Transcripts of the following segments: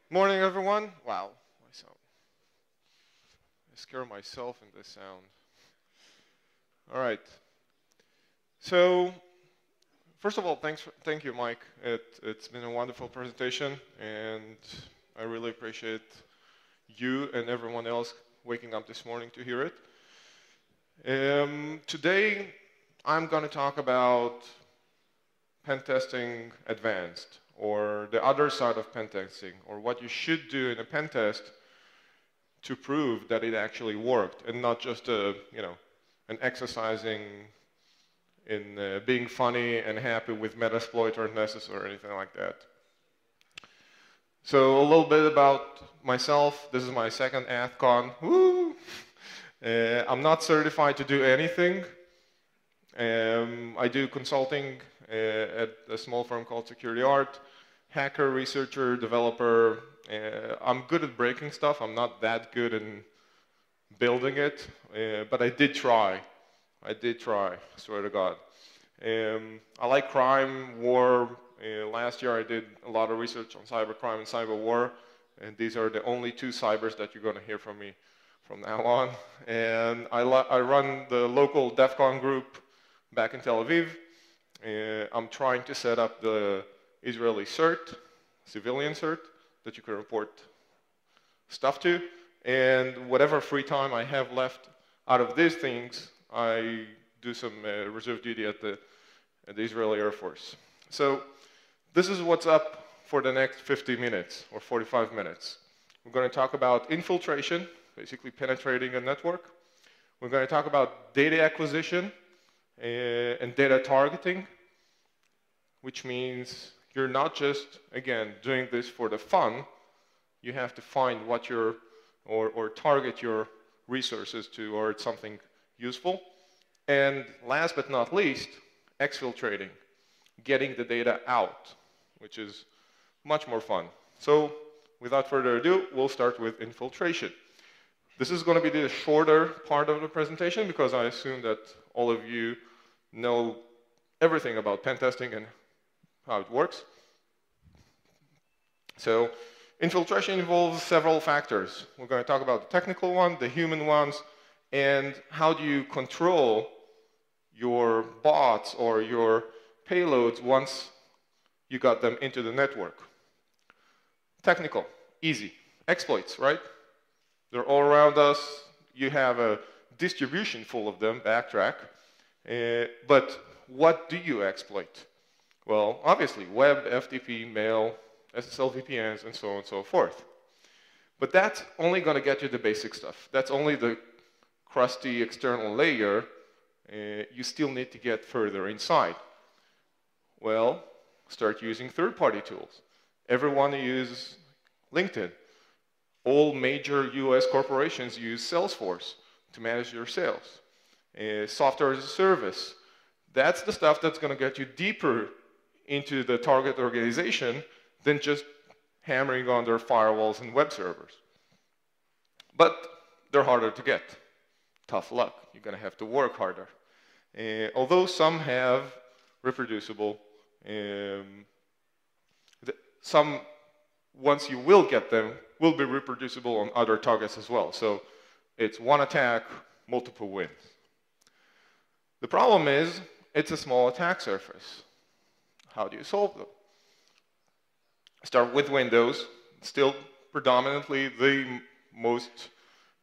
Morning, everyone. Wow, my sound. I scare myself in this sound. All right. So, first of all, thank you, Mike. It's been a wonderful presentation, and I really appreciate you and everyone else waking up this morning to hear it. Today, I'm going to talk about pen testing advanced, or the other side of pen testing, or what you should do in a pen test to prove that it actually worked, and not just an exercising in being funny and happy with Metasploit or Nessus or anything like that. So a little bit about myself. This is my second AthCon. Woo! I'm not certified to do anything. I do consulting at a small firm called Security Art. Hacker, researcher, developer. I'm good at breaking stuff. I'm not that good in building it, but I did try. I swear to God. I like crime, war. Last year I did a lot of research on cybercrime and cyber war, and these are the only two cybers that you're going to hear from me from now on. And I run the local AthCon group back in Tel Aviv. I'm trying to set up the Israeli CERT, civilian CERT, that you can report stuff to. And whatever free time I have left out of these things, I do some reserve duty at the Israeli Air Force. So this is what's up for the next 50 minutes or 45 minutes. We're going to talk about infiltration, basically penetrating a network. We're going to talk about data acquisition and data targeting, which means you're not just, again, doing this for the fun. You have to find what or target your resources to, or it's something useful. And last but not least, exfiltrating, getting the data out, which is much more fun. So without further ado, we'll start with infiltration. This is going to be the shorter part of the presentation because I assume that all of you know everything about pen testing and how it works. So infiltration involves several factors. We're going to talk about the technical one, the human ones, and how do you control your bots or your payloads once you got them into the network. Technical, easy. Exploits, right? They're all around us. You have a distribution full of them, backtrack. But what do you exploit? Well, obviously, web, FTP, mail, SSL VPNs, and so on and so forth. But that's only going to get you the basic stuff. That's only the crusty external layer. You still need to get further inside. Well, start using third-party tools. Everyone uses LinkedIn. All major US corporations use Salesforce to manage your sales. Software as a service. That's the stuff that's going to get you deeper into the target organization than just hammering on their firewalls and web servers. But they're harder to get. Tough luck. You're going to have to work harder. Although some have reproducible, some, once you will get them, will be reproducible on other targets as well. So it's one attack, multiple wins. The problem is, it's a small attack surface. How do you solve them? Start with Windows, still predominantly the most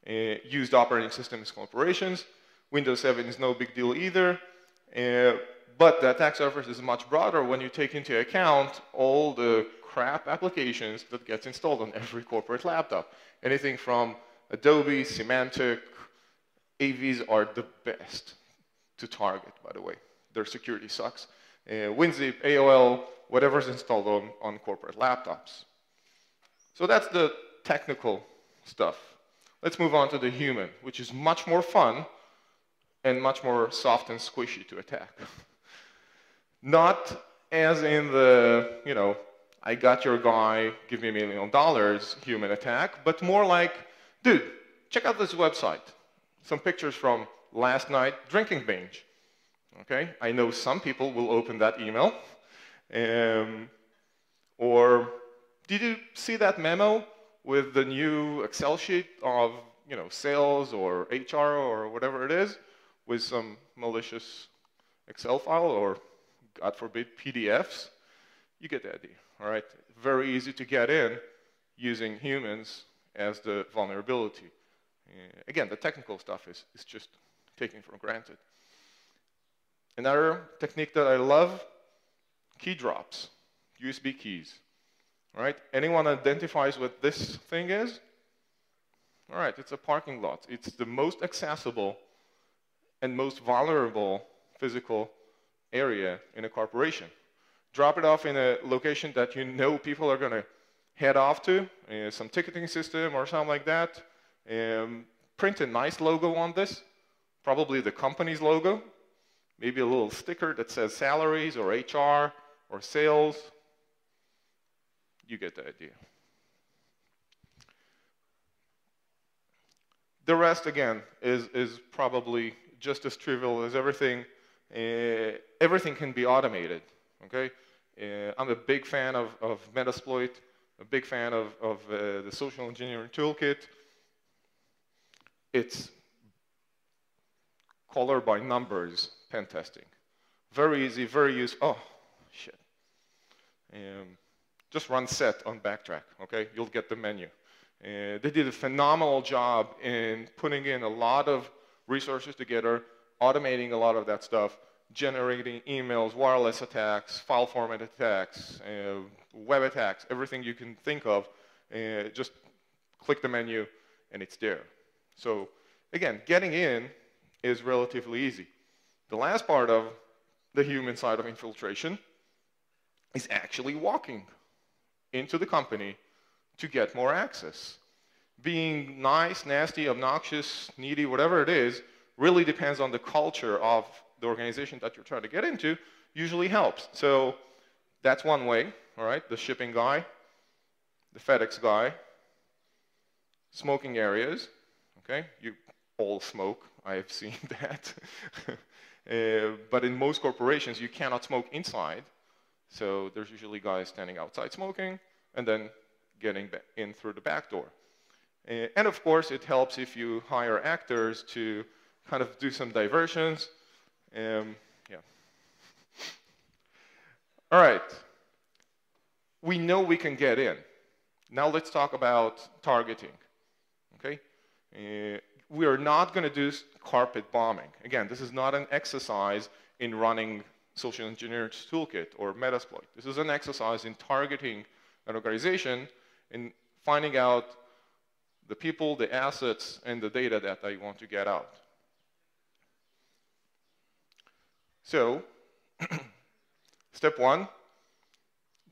used operating system in corporations. Windows 7 is no big deal either, but the attack surface is much broader when you take into account all the crap applications that gets installed on every corporate laptop. Anything from Adobe, Symantec, AVs are the best to target, by the way. Their security sucks. WinZip, AOL, whatever's installed on corporate laptops. So that's the technical stuff. Let's move on to the human, which is much more fun and much more soft and squishy to attack. Not as in the, I got your guy, give me $1 million human attack, but more like, dude, check out this website. Some pictures from last night drinking binge. Okay, I know some people will open that email, or Did you see that memo with the new Excel sheet of sales or HR or whatever it is, with some malicious Excel file or, God forbid, PDFs? You get the idea, all right? Very easy to get in using humans as the vulnerability. Again, the technical stuff is just taken for granted. Another technique that I love, key drops, USB keys. All right, anyone identifies what this thing is? All right, it's a parking lot. It's the most accessible and most vulnerable physical area in a corporation. Drop it off in a location that you know people are going to head off to, some ticketing system or something like that. Print a nice logo on this, probably the company's logo, maybe a little sticker that says salaries or HR or sales. You get the idea. The rest, again, is probably just as trivial as everything. Everything can be automated, okay? I'm a big fan of Metasploit, a big fan of the social engineering toolkit. It's color by numbers pen testing. Very easy, very useful. Oh, shit. Just run set on backtrack, okay? You'll get the menu. They did a phenomenal job in putting in a lot of resources together, automating a lot of that stuff, generating emails, wireless attacks, file format attacks, web attacks, everything you can think of. Just click the menu and it's there. So again, getting in is relatively easy. The last part of the human side of infiltration is actually walking into the company to get more access. Being nice, nasty, obnoxious, needy, whatever it is, really depends on the culture of the organization that you're trying to get into, usually helps. So that's one way, all right? The shipping guy, the FedEx guy, smoking areas, okay? You all smoke, I have seen that. But in most corporations, you cannot smoke inside. So there's usually guys standing outside smoking and then getting in through the back door. And of course, it helps if you hire actors to kind of do some diversions. Yeah. All right. We know we can get in. Now let's talk about targeting. Okay? We are not going to do carpet bombing. Again, this is not an exercise in running social engineering toolkit or Metasploit. This is an exercise in targeting an organization and finding out the people, the assets, and the data that I want to get out. So, step one,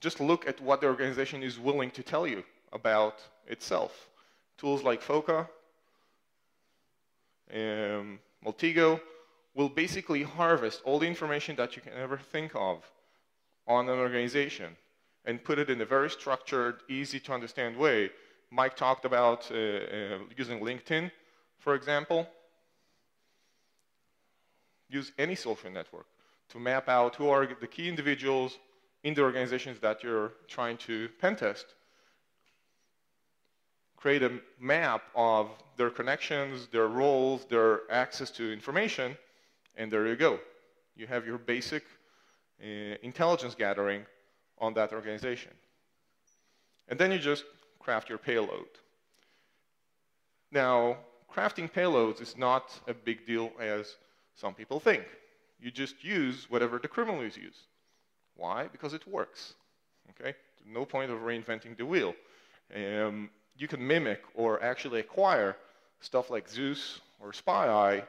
just look at what the organization is willing to tell you about itself. Tools like FOCA, Multigo will basically harvest all the information that you can ever think of on an organization and put it in a very structured, easy to understand way. Mike talked about using LinkedIn, for example. Use any social network to map out who are the key individuals in the organizations that you're trying to pen test. Create a map of their connections, their roles, their access to information, and there you go. You have your basic intelligence gathering on that organization. And then you just craft your payload. Now, crafting payloads is not a big deal as some people think. You just use whatever the criminals use. Why? Because it works. Okay? No point of reinventing the wheel. You can mimic or actually acquire stuff like Zeus or SpyEye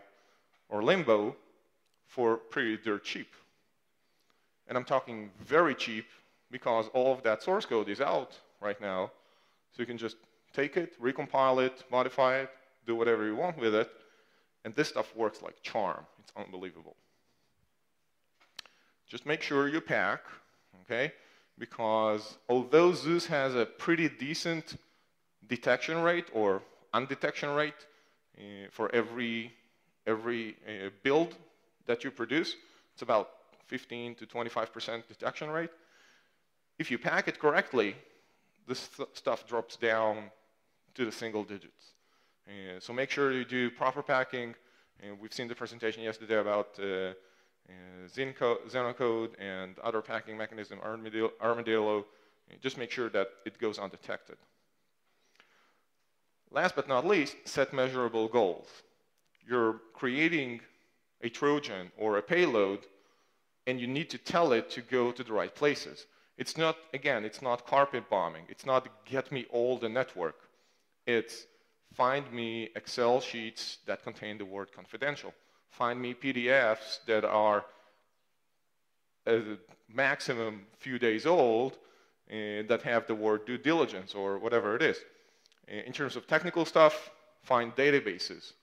or Limbo for pretty dirt cheap. And I'm talking very cheap because all of that source code is out right now. So you can just take it, recompile it, modify it, do whatever you want with it. And this stuff works like charm. It's unbelievable. Just make sure you pack, okay? Because although Zeus has a pretty decent detection rate or undetection rate for every build that you produce, it's about 15 to 25% detection rate. If you pack it correctly, this stuff drops down to the single digits. So make sure you do proper packing. We've seen the presentation yesterday about Xenocode and other packing mechanism, Armadillo. Just make sure that it goes undetected. Last but not least, set measurable goals. You're creating a Trojan or a payload, and you need to tell it to go to the right places. It's not, again, it's not carpet bombing. It's not get me all the network. It's find me Excel sheets that contain the word confidential. Find me PDFs that are a maximum few days old that have the word due diligence or whatever it is. In terms of technical stuff, find databases.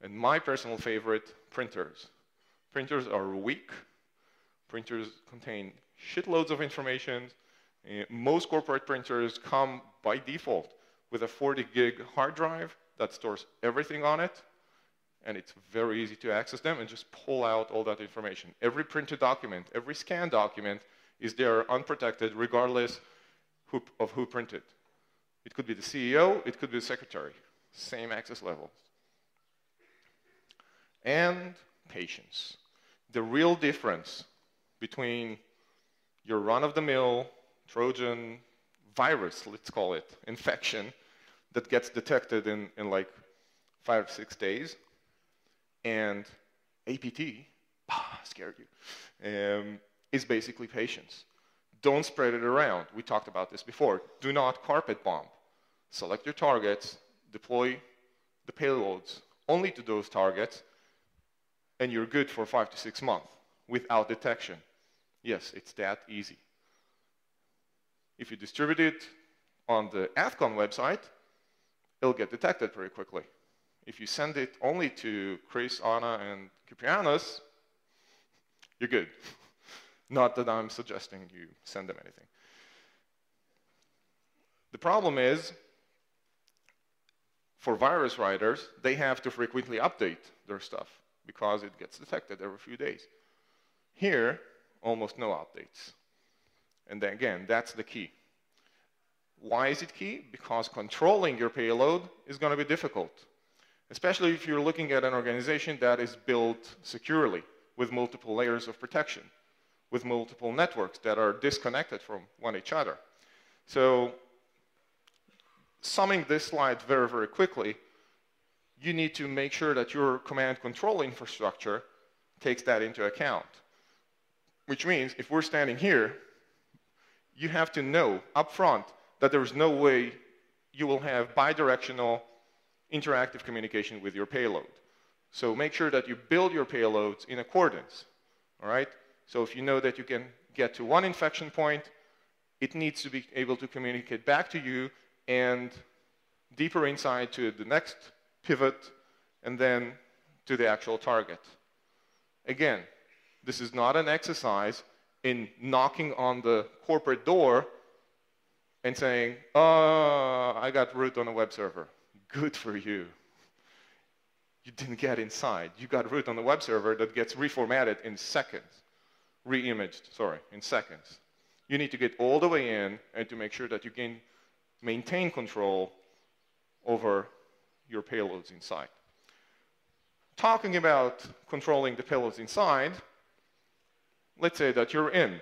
And my personal favorite, printers. Printers are weak. Printers contain shitloads of information. Most corporate printers come by default with a 40 gig hard drive that stores everything on it, and it's very easy to access them and just pull out all that information. Every printed document, every scanned document is there unprotected regardless of who printed. It could be the CEO, it could be the secretary, same access levels. And patience. The real difference between your run-of-the-mill Trojan virus, let's call it, infection, that gets detected in like 5 or 6 days, and APT, scared you, is basically patience. Don't spread it around. We talked about this before. Do not carpet bomb. Select your targets, deploy the payloads only to those targets, and you're good for 5 to 6 months without detection. Yes, it's that easy. If you distribute it on the AthCon website, it'll get detected pretty quickly. If you send it only to Chris, Anna, and Kyprianos, you're good. Not that I'm suggesting you send them anything. The problem is, for virus writers, they have to frequently update their stuff because it gets detected every few days. Here, almost no updates. And then again, that's the key. Why is it key? Because controlling your payload is going to be difficult, especially if you're looking at an organization that is built securely with multiple layers of protection, with multiple networks that are disconnected from one another. So, summing this slide very, very quickly, you need to make sure that your command control infrastructure takes that into account. Which means, if we're standing here, you have to know up front that there is no way you will have bidirectional interactive communication with your payload. So make sure that you build your payloads in accordance, all right? So if you know that you can get to one infection point, it needs to be able to communicate back to you and deeper inside to the next pivot and then to the actual target. Again, this is not an exercise in knocking on the corporate door and saying, oh, I got root on a web server. Good for you. You didn't get inside. You got root on the web server that gets reformatted in seconds. Re-imaged, sorry, in seconds. You need to get all the way in and to make sure that you can maintain control over your payloads inside. Talking about controlling the payloads inside, let's say that you're in.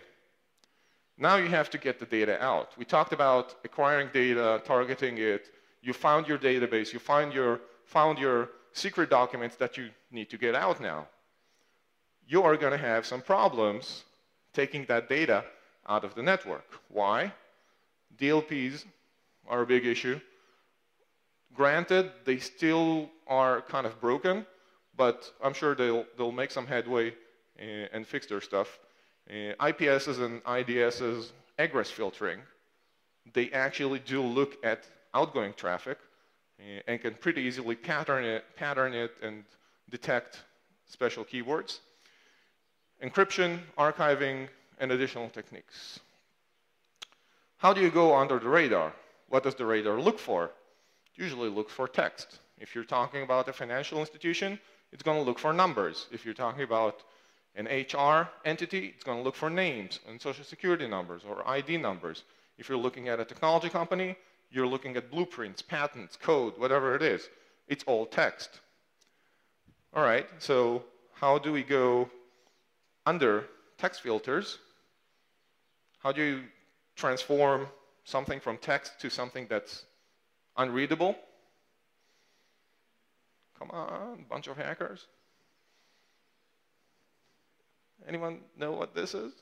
Now you have to get the data out. We talked about acquiring data, targeting it. You found your database. You found your secret documents that you need to get out now. You are going to have some problems taking that data out of the network. Why? DLPs are a big issue. Granted, they still are kind of broken, but I'm sure they'll make some headway and fix their stuff. IPSs and IDSs, egress filtering, they actually do look at outgoing traffic and can pretty easily pattern it and detect special keywords. Encryption, archiving, and additional techniques. How do you go under the radar? What does the radar look for? It usually looks for text. If you're talking about a financial institution, it's going to look for numbers. If you're talking about an HR entity, it's going to look for names and social security numbers or ID numbers. If you're looking at a technology company, you're looking at blueprints, patents, code, whatever it is. It's all text. All right, so how do we go under text filters? How do you transform something from text to something that's unreadable? Come on, bunch of hackers. Anyone know what this is?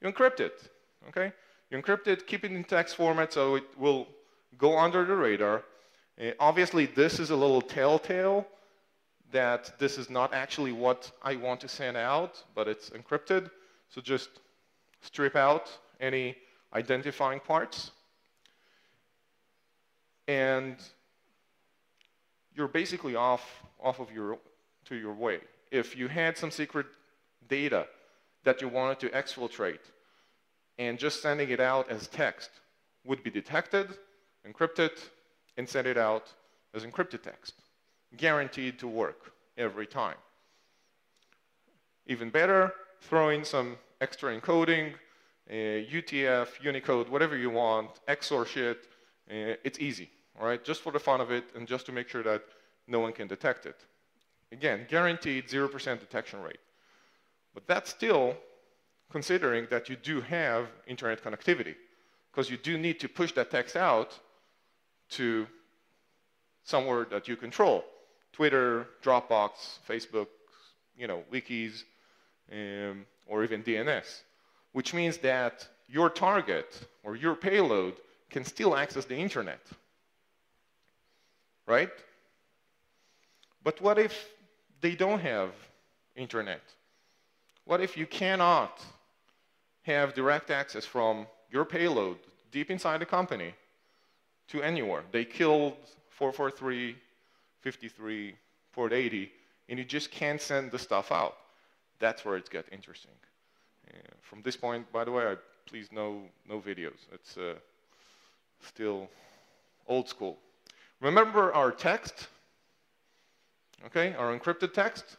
You encrypt it, okay? You encrypt it, keep it in text format so it will go under the radar. Obviously, this is a little telltale that this is not actually what I want to send out, but it's encrypted. So just strip out any identifying parts. And you're basically off of your way. If you had some secret data that you wanted to exfiltrate, and just sending it out as text would be detected, encrypted, and send it out as encrypted text. Guaranteed to work every time. Even better, throw in some extra encoding, UTF, Unicode, whatever you want, XOR shit. It's easy, all right? Just for the fun of it and just to make sure that no one can detect it. Again, guaranteed 0% detection rate. But that's still considering that you do have internet connectivity, because you do need to push that text out to somewhere that you control. Twitter, Dropbox, Facebook, wikis, or even DNS, which means that your target or your payload can still access the internet, right? But what if they don't have internet? What if you cannot have direct access from your payload deep inside the company to anywhere? They killed 443, 53, port 80, and you just can't send the stuff out. That's where it gets interesting. From this point, by the way, please no videos. It's still old school. Remember our text? Okay, our encrypted text?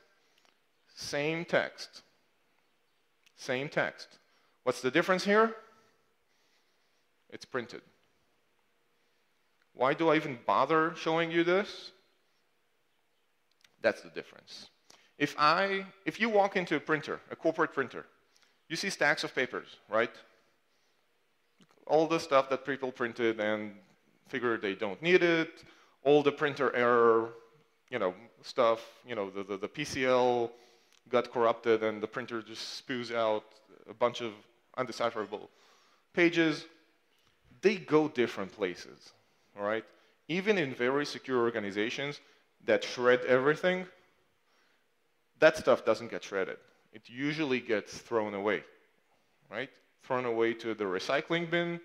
Same text. Same text. What's the difference here? It's printed. Why do I even bother showing you this? That's the difference. If you walk into a printer, a corporate printer, you see stacks of papers, right? All the stuff that people printed and figure they don't need it, all the printer error, stuff, the PCL got corrupted and the printer just spews out a bunch of undecipherable pages. They go different places, all right? Even in very secure organizations that shred everything, that stuff doesn't get shredded. It usually gets thrown away, right? Thrown away to the recycling bin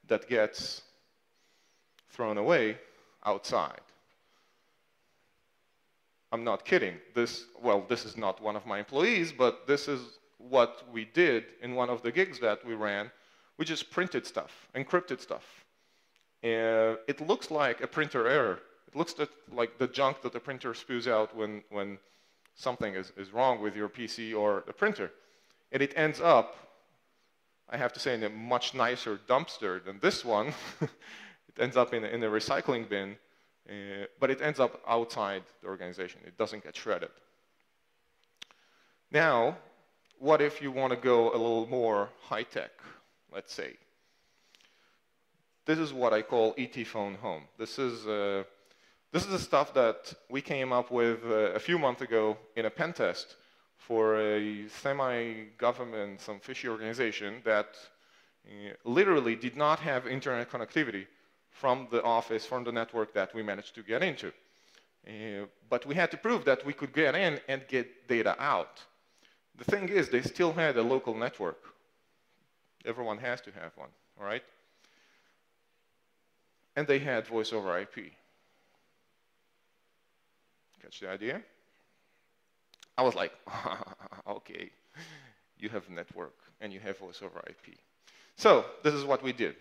that gets thrown away outside. I'm not kidding. This is not one of my employees, but this is what we did in one of the gigs that we ran. We just printed stuff, encrypted stuff. It looks like a printer error. It looks like the junk that the printer spews out when something is wrong with your PC or the printer. And it ends up, I have to say, in a much nicer dumpster than this one. It ends up in a recycling bin, but it ends up outside the organization. It doesn't get shredded. Now, what if you want to go a little more high-tech, let's say? This is what I call ET Phone Home. This is the stuff that we came up with a few months ago in a pen test for a semi-government, some fishy organization that literally did not have internet connectivity from the office, from the network that we managed to get into. But we had to prove that we could get in and get data out. The thing is, they still had a local network. Everyone has to have one, all right? And they had voice over IP. Catch the idea? I was like, okay, you have network and you have voice over IP. So this is what we did.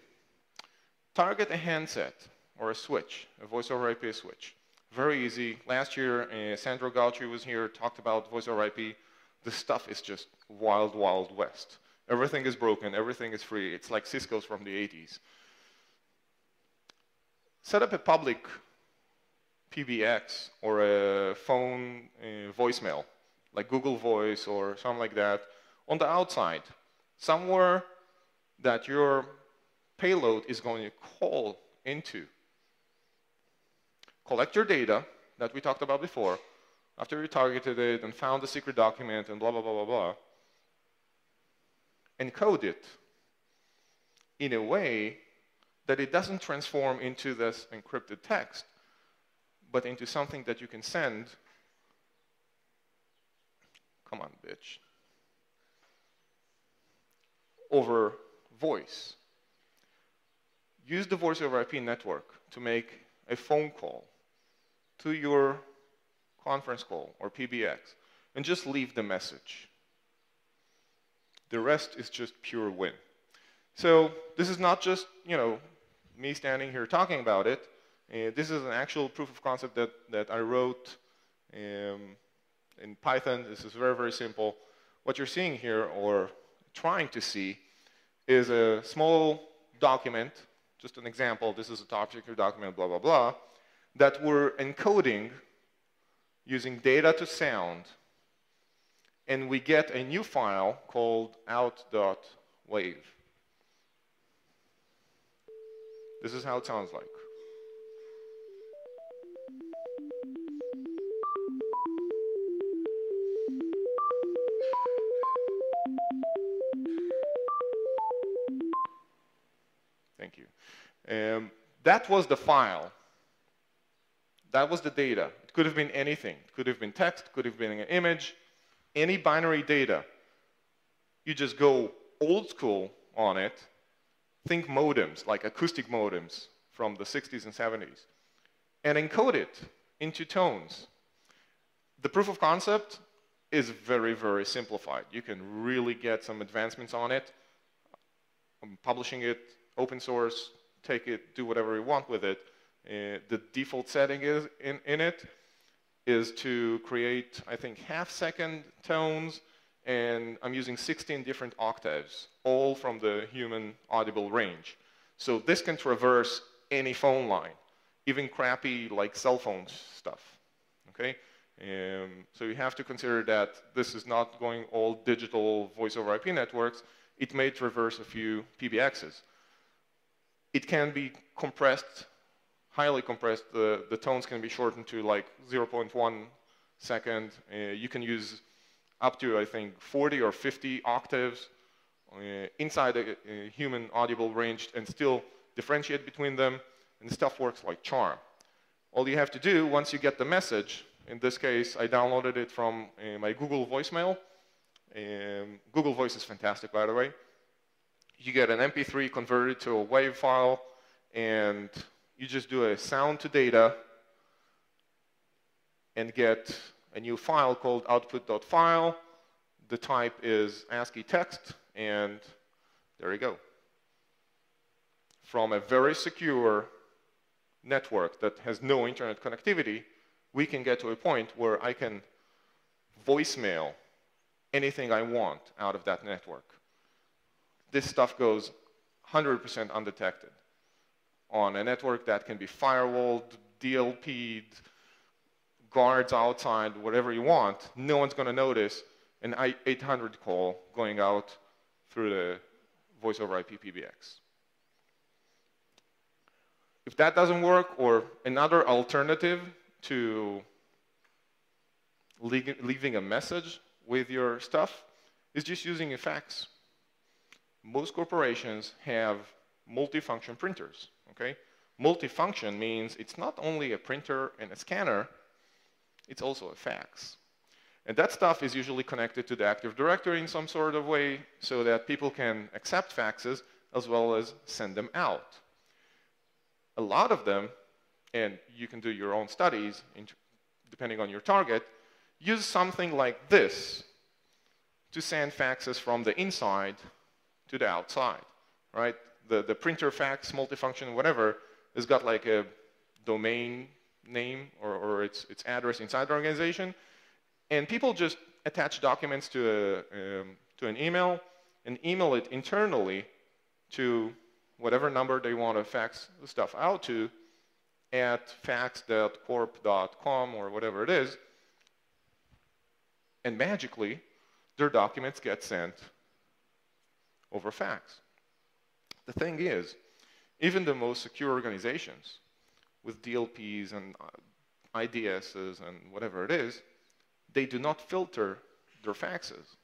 Target a handset or a switch, a voice over IP switch. Very easy. Last year, Sandro Gauci was here, talked about voice over IP. This stuff is just wild, wild west. Everything is broken, everything is free. It's like Cisco's from the 80s. Set up a public PBX or a phone voicemail, like Google Voice or something like that, on the outside, somewhere that your payload is going to call into. Collect your data that we talked about before, after you targeted it and found the secret document and blah, blah, blah, blah, blah. Encode it in a way that it doesn't transform into this encrypted text, but into something that you can send. Come on, bitch. Over voice. Use the voice over IP network to make a phone call to your conference call or PBX and just leave the message. The rest is just pure win. So this is not just, me standing here talking about it. This is an actual proof of concept that I wrote in Python. This is very, very simple. What you're seeing here, or trying to see, is a small document, just an example. This is a top secret document, blah, blah, blah, that we're encoding using data to sound. And we get a new file called out.wave. This is how it sounds like. Thank you. That was the file. That was the data. It could have been anything. It could have been text, could have been an image, any binary data. You just go old school on it. Think modems, like acoustic modems from the 60s and 70s, and encode it into tones. The proof of concept is very, very simplified. You can really get some advancements on it. I'm publishing it, open source, take it, do whatever you want with it. The default setting is in it is to create, I think, half-second tones, and I'm using 16 different octaves, all from the human audible range. So this can traverse any phone line, even crappy like cell phone stuff, okay? So you have to consider that this is not going all digital voice over IP networks. It may traverse a few PBXs. It can be compressed, highly compressed. The tones can be shortened to like 0.1 second. You can use up to, I think, 40 or 50 octaves inside a human audible range and still differentiate between them. And the stuff works like charm. All you have to do, once you get the message, in this case, I downloaded it from my Google voicemail. Google Voice is fantastic, by the way. You get an MP3 converted to a WAV file, and you just do a sound to data and get a new file called output.file. The type is ASCII text, and there you go. From a very secure network that has no internet connectivity, we can get to a point where I can voicemail anything I want out of that network. This stuff goes 100% undetected on a network that can be firewalled, DLP'd, guards outside, whatever you want. No one's going to notice an 800 call going out through the voice over IP PBX. If that doesn't work, or another alternative to leaving a message with your stuff is just using a fax. Most corporations have multifunction printers, okay? Multifunction means it's not only a printer and a scanner, it's also a fax. And that stuff is usually connected to the Active Directory in some sort of way so that people can accept faxes as well as send them out. A lot of them, and you can do your own studies depending on your target, use something like this to send faxes from the inside to the outside, right? The printer, fax, multifunction, whatever, has got like a domain name or its address inside the organization. And people just attach documents to an email, and email it internally to whatever number they want to fax the stuff out to at fax.corp.com or whatever it is, and magically their documents get sent over fax. The thing is, even the most secure organizations with DLPs and IDSs and whatever it is, they do not filter their faxes.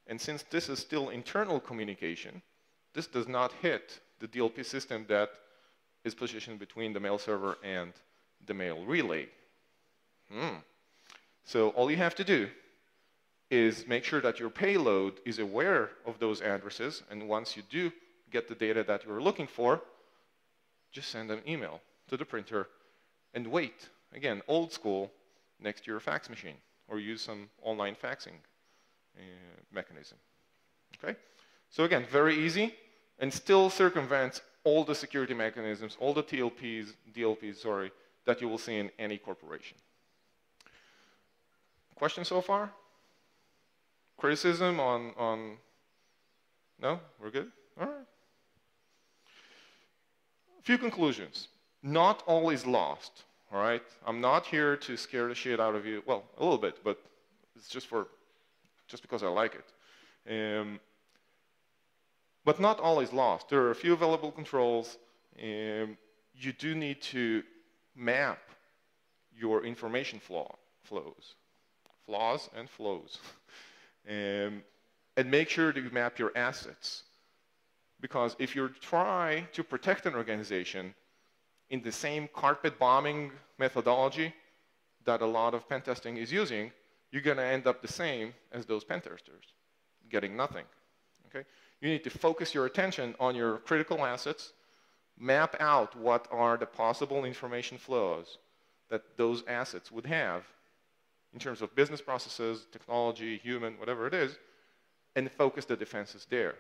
And since this is still internal communication, this does not hit the DLP system that is positioned between the mail server and the mail relay. So all you have to do is make sure that your payload is aware of those addresses, and once you do get the data that you're looking for, just send an email to the printer and wait, again, old school, next to your fax machine, or use some online faxing mechanism. Okay? So again, very easy, and still circumvents all the security mechanisms, all the DLPs, sorry, that you will see in any corporation. Questions so far? Criticism on no? We're good? All right. A few conclusions. Not all is lost, all right? I'm not here to scare the shit out of you. Well, a little bit, but it's just because I like it. But not all is lost. There are a few available controls. You do need to map your information flows. And make sure that you map your assets. Because if you try to protect an organization in the same carpet bombing methodology that a lot of pen testing is using, you're going to end up the same as those pen testers, getting nothing. Okay? You need to focus your attention on your critical assets, map out what are the possible information flows that those assets would have in terms of business processes, technology, human, whatever it is, and focus the defenses there.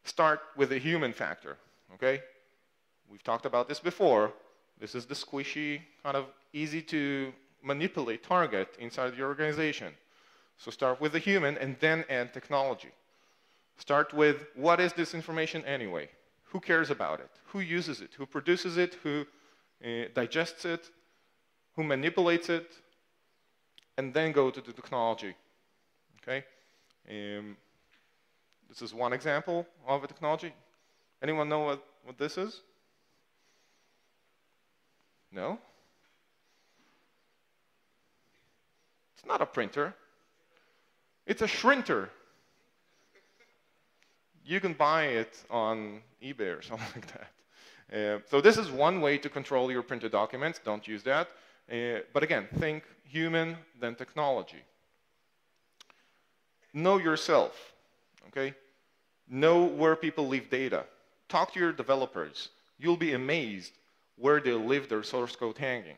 Start with the human factor, okay? We've talked about this before. This is the squishy, kind of easy to manipulate target inside your organization. So start with the human and then add technology. Start with, what is this information anyway? Who cares about it? Who uses it? Who produces it? Who digests it? Who manipulates it? And then go to the technology, okay? This is one example of a technology. Anyone know what this is? No? It's not a printer. It's a shrinter. You can buy it on eBay or something like that. So this is one way to control your printed documents. Don't use that. But again, think human, then technology. Know yourself, okay? Know where people leave data. Talk to your developers. You'll be amazed where they leave their source code hanging.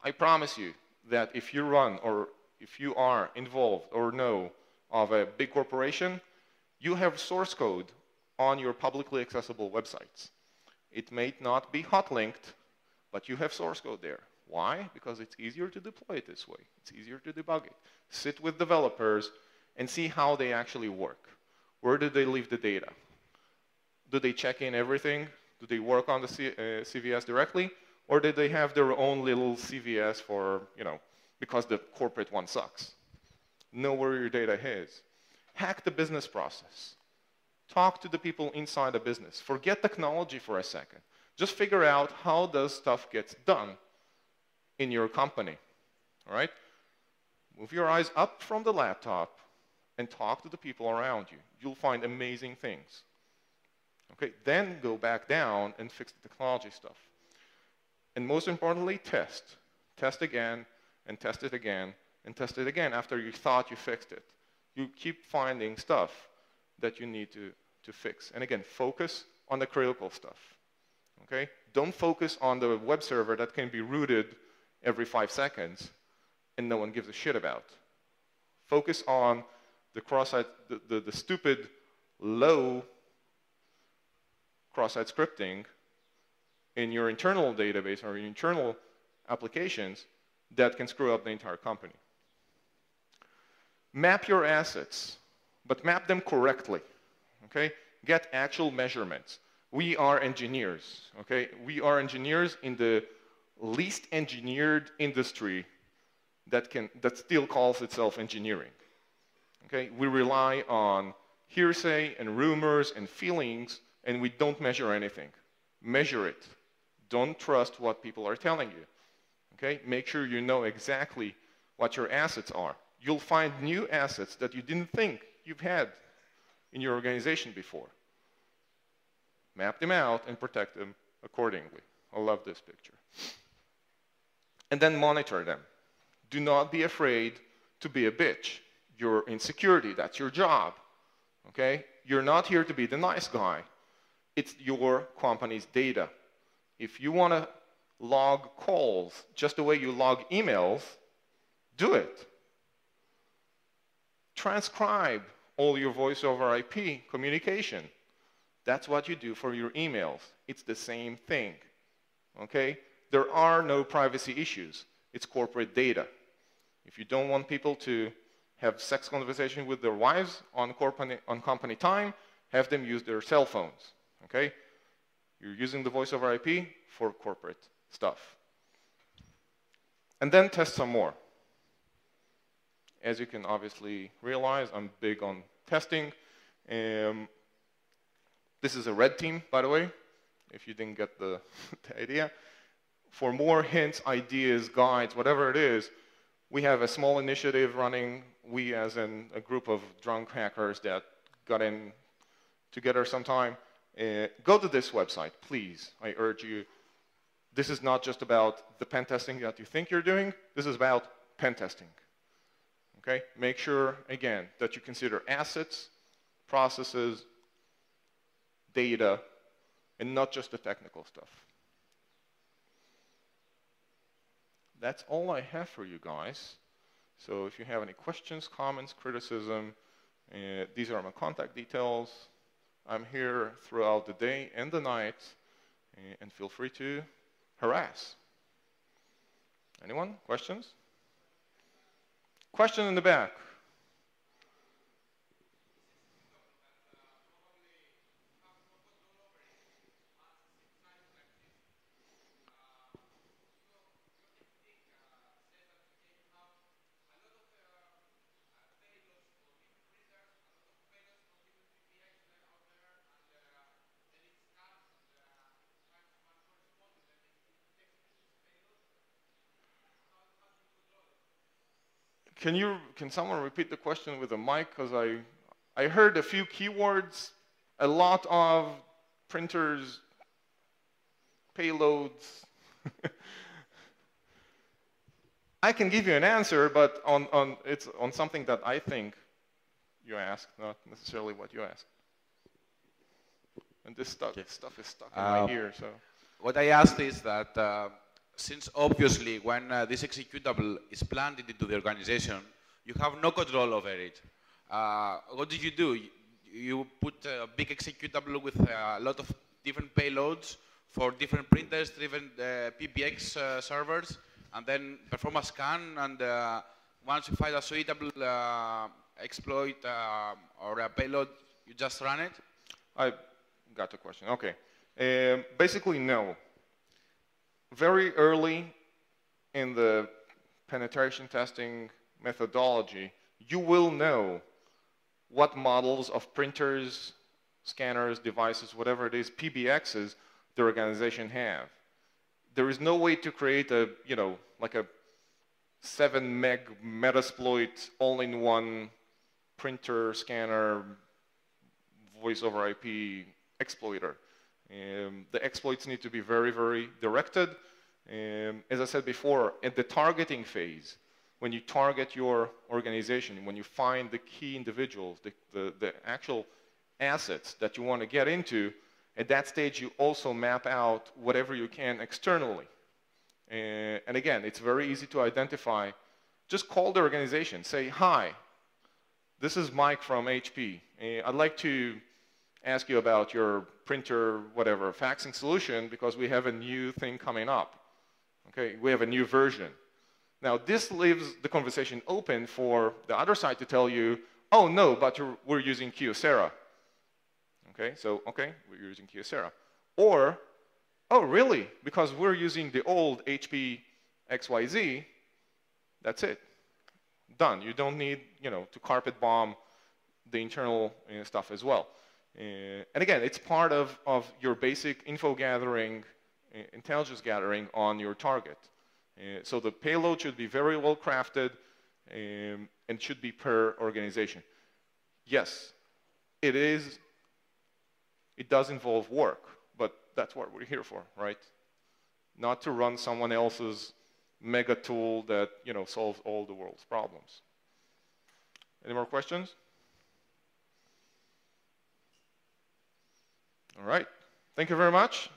I promise you that if you run or if you are involved or know of a big corporation, you have source code on your publicly accessible websites. It may not be hot linked, but you have source code there. Why? Because it's easier to deploy it this way. It's easier to debug it. Sit with developers and see how they actually work. Where do they leave the data? Do they check in everything? Do they work on the CVS directly? Or do they have their own little CVS for, because the corporate one sucks? Know where your data is. Hack the business process. Talk to the people inside the business. Forget technology for a second. Just figure out how does stuff gets done in your company, all right? Move your eyes up from the laptop and talk to the people around you. You'll find amazing things. Okay, then go back down and fix the technology stuff. And most importantly, test. Test again, and test it again, and test it again after you thought you fixed it. You keep finding stuff that you need to fix. And again, focus on the critical stuff. Okay? Don't focus on the web server that can be rooted every 5 seconds and no one gives a shit about. Focus on the cross-site, the stupid, low cross-site scripting in your internal database or your internal applications that can screw up the entire company. Map your assets, but map them correctly, okay? Get actual measurements. We are engineers, okay? We are engineers in the least engineered industry that still calls itself engineering, okay? We rely on hearsay and rumors and feelings, and we don't measure anything. Measure it. Don't trust what people are telling you, okay? Make sure you know exactly what your assets are. You'll find new assets that you didn't think you've had in your organization before. Map them out and protect them accordingly. I love this picture. And then monitor them. Do not be afraid to be a bitch. You're in security, that's your job, okay? You're not here to be the nice guy. It's your company's data. If you want to log calls just the way you log emails, do it. Transcribe all your voice over IP communication. That's what you do for your emails. It's the same thing, okay? There are no privacy issues. It's corporate data. If you don't want people to have sex conversation with their wives on company time, have them use their cell phones, okay? You're using the voice over IP for corporate stuff. And then test some more. As you can obviously realize, I'm big on testing. This is a red team, by the way, if you didn't get the idea. For more hints, ideas, guides, whatever it is, we have a small initiative running. We, as in a group of drunk hackers that got in together sometime, go to this website, please. I urge you. This is not just about the pen testing that you think you're doing. This is about pen testing. Okay? Make sure, again, that you consider assets, processes, data, and not just the technical stuff. That's all I have for you guys. So if you have any questions, comments, criticism, these are my contact details. I'm here throughout the day and the night, and feel free to harass. Anyone? Questions? Question in the back. Can someone repeat the question with a mic? Because I heard a few keywords, a lot of printers, payloads. I can give you an answer, but it's on something that I think you asked, not necessarily what you asked. And this stuff is stuck in my ear. So what I asked is that since obviously when this executable is planted into the organization, you have no control over it. What did you do? You put a big executable with a lot of different payloads for different printers, different PBX servers, and then perform a scan, and once you find a suitable exploit or a payload, you just run it? I got the question. Okay. Basically, no. Very early in the penetration testing methodology, you will know what models of printers, scanners, devices, whatever it is, PBXs, the organization have. There is no way to create a, like a 7 meg Metasploit all-in-one printer, scanner, voice over IP exploiter. The exploits need to be very, very directed. As I said before, at the targeting phase, when you target your organization, when you find the key individuals, the actual assets that you want to get into, at that stage you also map out whatever you can externally. And again, it's very easy to identify. Just call the organization, say, hi, this is Mike from HP. I'd like to ask you about your printer, whatever, faxing solution, because we have a new thing coming up. Okay, we have a new version. Now, this leaves the conversation open for the other side to tell you, oh, no, but we're using Kyocera. Okay, so, okay, we're using Kyocera. Or, oh, really? Because we're using the old HP XYZ, that's it. Done. You don't need, to carpet bomb the internal stuff as well. And again, it's part of your basic info gathering, intelligence gathering on your target. So the payload should be very well crafted and should be per organization. Yes, it does involve work, but that's what we're here for, right? Not to run someone else's mega tool that solves all the world's problems. Any more questions? All right. Thank you very much.